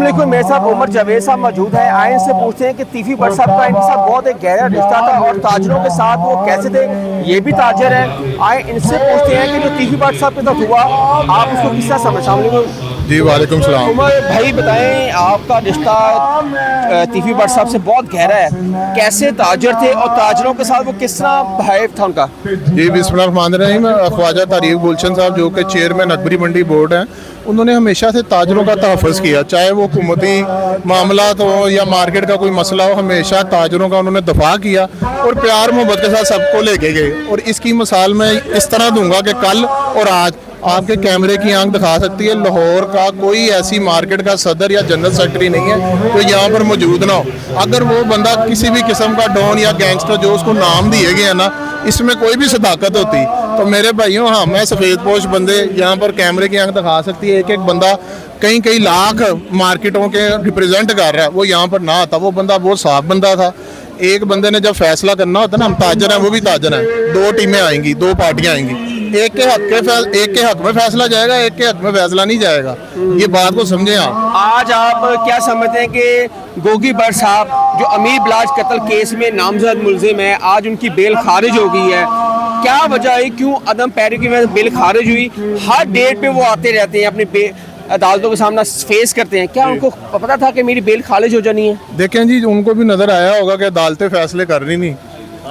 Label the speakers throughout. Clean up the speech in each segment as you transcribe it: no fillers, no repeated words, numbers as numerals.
Speaker 1: अस्सलाम वालेकुम, मेरे साथ उमर जावेद साहब मौजूद हैं। आए इनसे पूछते हैं कि तीफी भट्ट साहब का इनके साथ बहुत एक गहरा रिश्ता था और ताजरों के साथ वो कैसे थे, ये भी ताजर हैं। आए इनसे पूछते हैं कि जो तीफी भट्ट साहब के साथ हुआ आप उसको किस तरह समझ।
Speaker 2: जी वालेकुम सलाम।
Speaker 1: उमर भाई बताएं, आपका रिश्ता तीफी भट्ट साहब से बहुत गहरा है, कैसे ताजर थे और ताजरों के साथ वो किस तरह बिहेव था उनका?
Speaker 2: जी बिस्मिल्लाहिर्रहमानिर्रहीम। ख्वाजा तारीफ गुलशन साहब जो कि चेयरमैन अकबरी मंडी बोर्ड हैं, उन्होंने हमेशा से ताजरों का तहफ़्फ़ुज़ किया, चाहे वो हुकूमती मामलात हो या मार्केट का कोई मसला हो, हमेशा ताजरों का उन्होंने दफा किया और प्यार मोहब्बत के साथ सबको लेके गए। और इसकी मिसाल मैं इस तरह दूंगा कि कल और आज आपके कैमरे की आंख दिखा सकती है, लाहौर का कोई ऐसी मार्केट का सदर या जनरल सेक्रेटरी नहीं है जो यहाँ पर मौजूद ना हो। अगर वो बंदा किसी भी किस्म का डॉन या गैंगस्टर जो उसको नाम दिए गए हैं ना, इसमें कोई भी सदाकत होती तो मेरे भाइयों, हाँ मैं सफ़ेद पोश बंदे यहाँ पर कैमरे की आंख दिखा सकती है, एक एक बंदा कई लाख मार्केटों के रिप्रेजेंट कर रहा है, वो यहाँ पर ना आता। वो बंदा बहुत साफ बंदा था। एक बंदे ने जब फैसला करना होता है ना, हम ताजर हैं वो भी ताजर हैं, दो टीमें आएंगी, दो पार्टियां आएंगी, एक के हक में फैसला जाएगा, एक के हक में फैसला नहीं जाएगा। ये बात को समझे आप।
Speaker 1: आज आप क्या समझते हैं कि गोगी भट्ट साहब जो अमीर बिलाज कत्ल केस में नामजद मुलजिम है, आज उनकी बेल खारिज हो गई है, क्या वजह है, क्यों अदम पैरवी की वजह से बेल खारिज हुई? हर डेट पे वो आते रहते हैं, अपनी अदालतों के सामना फेस करते हैं, क्या उनको पता था कि मेरी बेल खारिज हो जानी है?
Speaker 2: देखें जी, उनको भी नजर आया होगा कि अदालतें फैसले कर रही नहीं,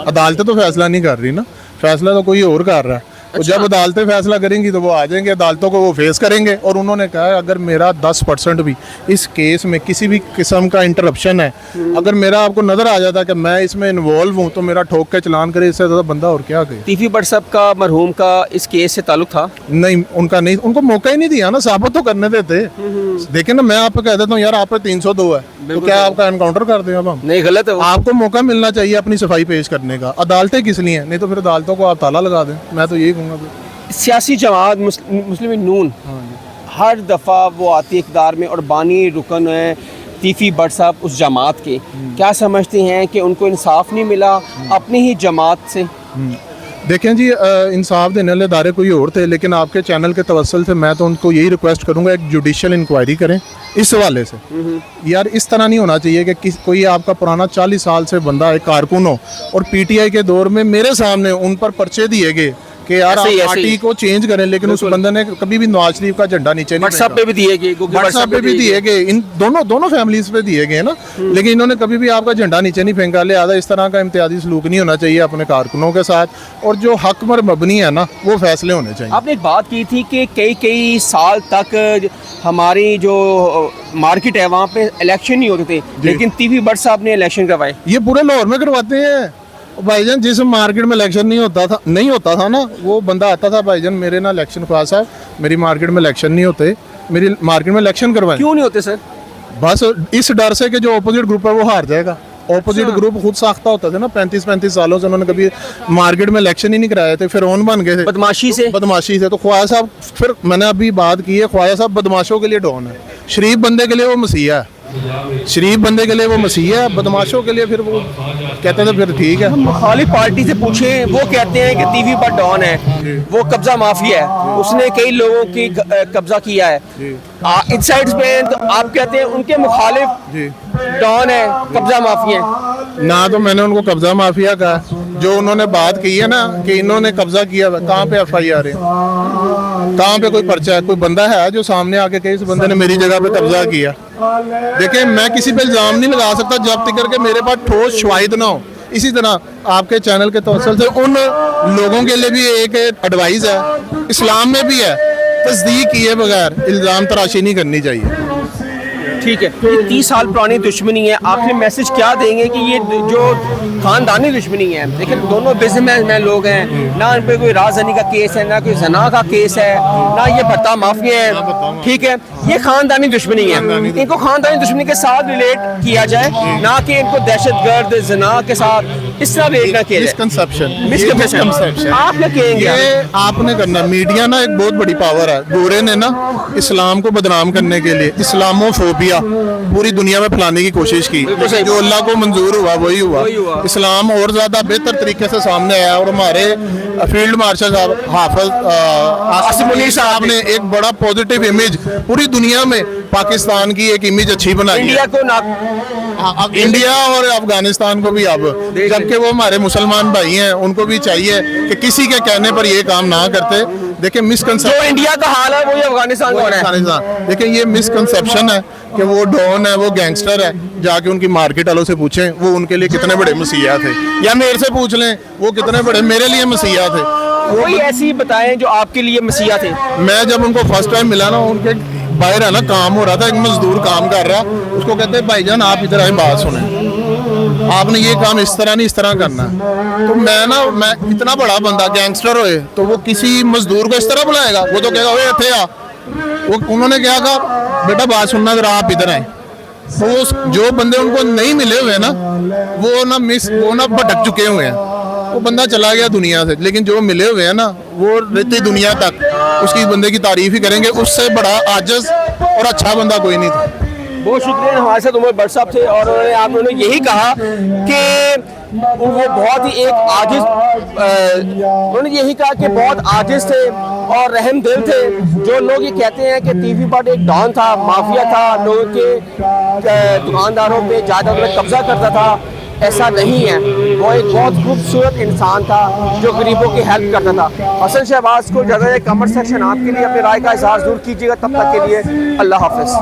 Speaker 2: अदालतें तो फैसला नहीं कर रही ना, फैसला तो कोई और कर रहा है। तो जब अदालतें फैसला करेंगी तो वो आ जाएंगे, अदालतों को वो फेस करेंगे। और उन्होंने कहा अगर मेरा 10% भी इस केस में किसी भी किस्म का इंटरप्शन है, अगर मेरा आपको नजर आ जाता है कि मैं इसमें इन्वॉल्व हूँ, तो मेरा ठोक के चलान करे, इससे ज़्यादा बंदा और क्या करे।
Speaker 1: तीफी भट्ट साहब का मरहूम का इस केस से ताल्लुक था?
Speaker 2: नहीं, उनका नहीं, उनको मौका ही नहीं दिया ना, साबित तो करने देते। देखिए ना, मैं आपको कह देता हूँ यार, आप पे 302 है, तो क्या आपका एनकाउंटर कर दें? अब हम
Speaker 1: नहीं, गलत है।
Speaker 2: आपको मौका मिलना चाहिए अपनी सफाई पेश करने का। अदालतें किस लिए हैं? नहीं तो फिर अदालतों को आप ताला लगा दें, मैं तो यही कहूँगा।
Speaker 1: सियासी जमात मुस्लिम नून हर दफ़ा वो आती है इक़्तिदार में और बानी रुकन है तीफी भट्ट साहब उस जमात के, क्या समझते हैं कि उनको इंसाफ नहीं मिला अपनी ही जमात से?
Speaker 2: देखें जी, इंसाफ देने वाले इदारे कोई और थे, लेकिन आपके चैनल के तवस्सुल से मैं तो उनको यही रिक्वेस्ट करूंगा, एक जुडिशल इंक्वायरी करें इस हवाले से। यार इस तरह नहीं होना चाहिए कि कोई आपका पुराना 40 साल से बंदा एक कारकुन हो और पीटीआई के दौर में मेरे सामने उन पर पर्चे दिए गए कि यार आप पार्टी को चेंज करें, लेकिन उस बंदे ने कभी भी नवाज शरीफ का झंडा नीचे नहीं,
Speaker 1: व्हाट्सएप पे भी दिए गए,
Speaker 2: व्हाट्सएप पे भी दिए गए, इन दोनों फैमिलीज पे दिए गए ना, लेकिन इन्होंने कभी भी आपका झंडा नीचे नहीं फेंका। लिहाजा इस तरह का इम्तियाजी सलूक नहीं होना चाहिए अपने कारकुनों के साथ, और जो हक पर मबनी है ना, वो फैसले होने चाहिए।
Speaker 1: आपने एक बात की थी कि कई साल तक हमारी जो मार्केट है वहाँ पे इलेक्शन नहीं होते थे, लेकिन तीफी भट्ट साहब ने इलेक्शन करवाए।
Speaker 2: ये पूरे लाहौर में करवाते हैं भाईजान। जिस मार्केट में इलेक्शन नहीं होता था ना, वो बंदा आता था, भाईजान मेरे ना इलेक्शन ख्वाजा साहब, मेरी मार्केट में इलेक्शन नहीं होते, मेरी मार्केट में इलेक्शन करवाएं।
Speaker 1: क्यों नहीं होते सर?
Speaker 2: बस इस डर से कि जो अपोजिट ग्रुप है वो हार जाएगा। अपोजिट ग्रुप खुद साख्ता होता था ना, 35 सालों से उन्होंने कभी मार्केट में इलेक्शन ही नहीं कराए थे, फिर ऑन बन गए थे बदमाशी से। तो ख्वाजा साहब, फिर मैंने अभी बात की है, ख्वाजा साहब बदमाशों के लिए डॉन है, शरीफ बंदे के लिए वो मसीहा है, शरीफ बंदे के लिए वो मसीहा है, बदमाशों के लिए फिर वो कहते थे फिर ठीक है।
Speaker 1: मुखालिफ पार्टी से पूछे, वो कहते हैं कि तीफी भट्ट डॉन है, वो कब्जा माफिया है, उसने कई लोगों की कब्जा किया है। इनसाइड्स पे तो आप कहते हैं उनके मुखालिफ डॉन है, कब्जा माफिया है
Speaker 2: ना। तो मैंने उनको कब्जा माफिया कहा, जो उन्होंने बात की है ना कि इन्होंने कब्जा किया, कहाँ पे FIR है, कहाँ पे कोई पर्चा है, कोई बंदा है जो सामने आके कहे इस बंदे ने मेरी जगह पे कब्जा किया? देखिए, मैं किसी पे इल्जाम नहीं लगा सकता जब तक करके मेरे पास ठोस शवाहिद ना हो। इसी तरह आपके चैनल के तवस्सुल से उन लोगों के लिए भी एक एडवाइस है, इस्लाम में भी है, तस्दीक किए बगैर इल्जाम तराशी नहीं करनी चाहिए।
Speaker 1: ठीक है, ये 30 साल पुरानी दुश्मनी है, आखिर मैसेज क्या देंगे कि ये जो खानदानी दुश्मनी है? देखिए, दोनों बिजनेसमैन लोग हैं, ना इन पे कोई राजधानी का केस है, ना कोई जना का केस है, ना ये भत्ता माफिया है, ठीक है, ये खानदानी दुश्मनी है। इनको खानदानी दुश्मनी के साथ रिलेट किया जाए, ना कि इनको दहशतगर्द जना के साथ इस तरह रिलेट ना किया जाए। मिसकंसेप्शन आप क्या कहेंगे?
Speaker 2: ये आपने करना, मीडिया ना एक बहुत बड़ी पावर है, गोरे ने ना इस्लाम को बदनाम करने के लिए इस्लामोफोबिया पूरी दुनिया में फैलाने की कोशिश की, जो अल्लाह को मंजूर हुआ वही हुआ। इस्लाम और ज़्यादा बेहतर तरीके से सामने आया और हमारे फील्ड मार्शल साहब हाफिज आसिम मुनीर साहब ने एक बड़ा पॉजिटिव इमेज पूरी दुनिया में पाकिस्तान की एक इमेज अच्छी बनाई
Speaker 1: इंडिया
Speaker 2: है।
Speaker 1: को ना
Speaker 2: अब इंडिया और अफगानिस्तान को भी अब जबकि वो हमारे मुसलमान भाई हैं उनको भी चाहिए कि किसी के कहने पर ये काम ना करते। देखिए
Speaker 1: जो
Speaker 2: मिसकंसेप्शन
Speaker 1: इंडिया का हाल है वही अफगानिस्तान का हो रहा है।
Speaker 2: अफगानिस्तान देखिए ये मिसकंसेप्शन है कि वो डॉन है वो गैंगस्टर है, जाके उनकी मार्केट वालों से पूछें वो उनके लिए कितने बड़े मसीहा थे, या मेरे से पूछ लें वो कितने बड़े मेरे लिए मसीहा थे।
Speaker 1: कोई ऐसी बताएं जो आपके लिए मसीहा थे।
Speaker 2: मैं जब उनको फर्स्ट टाइम मिला ना उनके बाहर है ना काम हो रहा था, एक मजदूर काम कर रहा, उसको कहते हैं भाईजान आप इधर आए बात सुने, आपने ये काम इस तरह नहीं इस तरह करना है। तो मैं इतना बड़ा बंदा गैंगस्टर होए तो वो किसी मजदूर को इस तरह बुलाएगा, वो तो कहेगा ओए थे आ। वो उन्होंने क्या कहा बेटा बात सुनना जरा आप इधर आए। तो जो बंदे उनको नहीं मिले हुए ना वो ना भटक चुके हुए हैं, वो बंदा चला गया दुनिया से, लेकिन जो मिले हुए हैं ना वो रहती दुनिया तक उसकी बंदे की तारीफ ही करेंगे, उससे बड़ा आजिज और अच्छा बंदा कोई नहीं था।
Speaker 1: बहुत शुक्रिया। हमारे साथ उमर भट्ट साहब थे और उन्होंने यही कहा कि वो बहुत ही एक आजिज उन्होंने यही कहा कि बहुत आजिज थे और रहम दिल थे। जो लोग ये कहते हैं कि टीवी पर एक डॉन था, माफिया था, लोगों के दुकानदारों पे जायदाद में कब्जा करता था, ऐसा नहीं है। वो एक बहुत खूबसूरत इंसान था जो गरीबों की हेल्प करता था। हसन शहबाज को ज़्यादा कमेंट सेक्शन आपके लिए अपनी राय का इजहार जरूर कीजिएगा। तब तक के लिए अल्लाह हाफिज़।